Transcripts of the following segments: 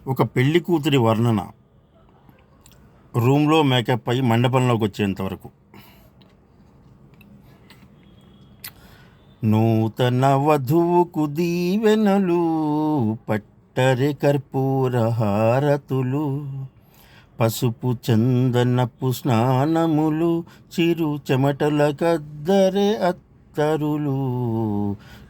ఒక పెళ్లి కూతురి వర్ణన రూమ్లో మేకప్ అయి మండపంలోకి వచ్చేంత వరకు. నూతన వధువుకు దీవెనలు, పట్టరి కర్పూర హారతులు, పసుపు చందనపు స్నానములు, చిరు చెమటల కద్దరే అత్తరులు.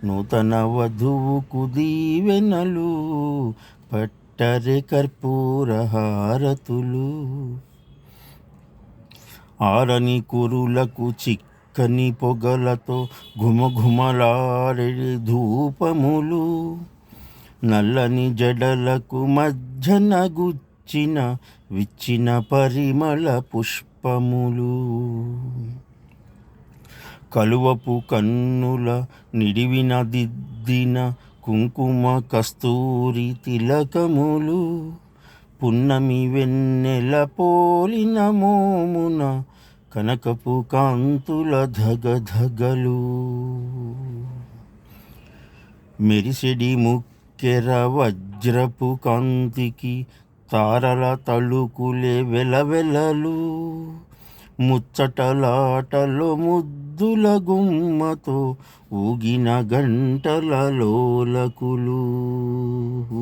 నూతన వధువుకు దీవెనలు, పట్టరి కర్పూర హారతులు. ఆరని కురులకు చిక్కని పొగలతో ఘుమఘుమలాడే ధూపములు, నల్లని జడలకు మధ్యన గుచ్చిన విచ్చిన పరిమళ పుష్పములు. కలువపు కన్నుల నిడివిన దిద్దిన కుంకుమ కస్తూరి తిలకములు, పున్నమి వెన్నెల పోలిన మోమున కనకపు కాంతుల ధగధగలు. మెరిసెడి ముక్కెర వజ్రపు కాంతికి తారల తళుకులే వెలవెలలు, ముచ్చటలాటలో ముద్దుల గుమ్మతో ఊగిన గంటల లోలకులు.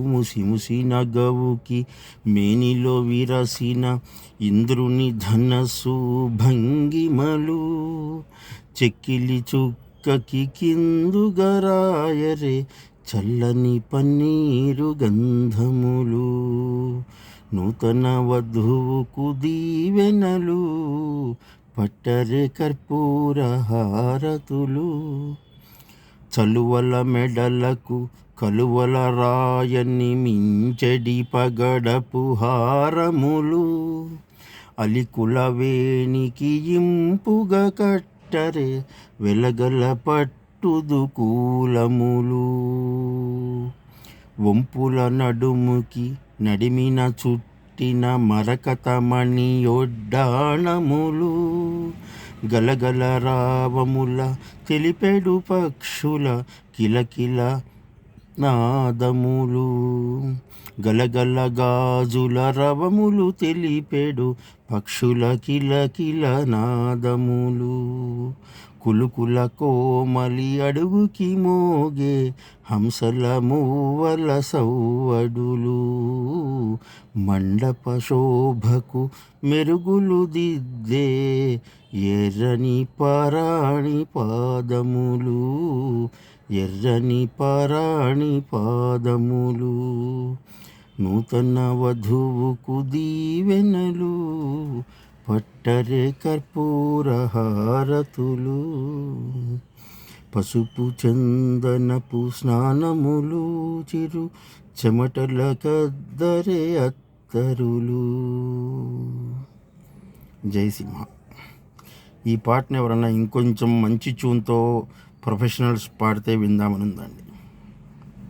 ముసిముసి నగవుకి మేనిలో విరసిన ఇంద్రుని ధనస్సు భంగిమలు, చెక్కిలి చుక్కకి కిందుగరాయరే చల్లని పన్నీరు గంధములు. నూతన వధువుకు దీవెనలు, పట్టరే కర్పూర హారతులు. చలువల మెడలకు కలువల రాయని మించెడి పగడపు హారములు, అలికుల వేనికి ఇంపుగా కట్టరే వెలగల పట్టుదుకూలములు. వంపుల నడుముకి నడిమిన చుట్టిన మరకతమణి ఒడ్డాణములు, గలగల రావముల తెలిపెడు పక్షుల కిలకిల నాదములు. గలగల గాజుల రవములు తెలిపెడు పక్షుల కిలకిల నాదములు. కులుకుల కోమలి అడుగుకి మోగే హంసల మూవల సౌవడులు, మండప శోభకు మెరుగులు దిద్దే ఎర్రని పారాణి పాదములు, ఎర్రని పారాణి పాదములు. నూతన వధువుకు దీవెనలు, పట్టరే కర్పూర హారతులు, పసుపు చందనపు స్నానములు, చిరు చెమటల కద్దరే అత్తరులు. జై సింహ. ఈ పాటను ఎవరన్నా ఇంకొంచెం మంచి ట్యూన్తో ప్రొఫెషనల్స్ పాడితే విందామని ఉందండి.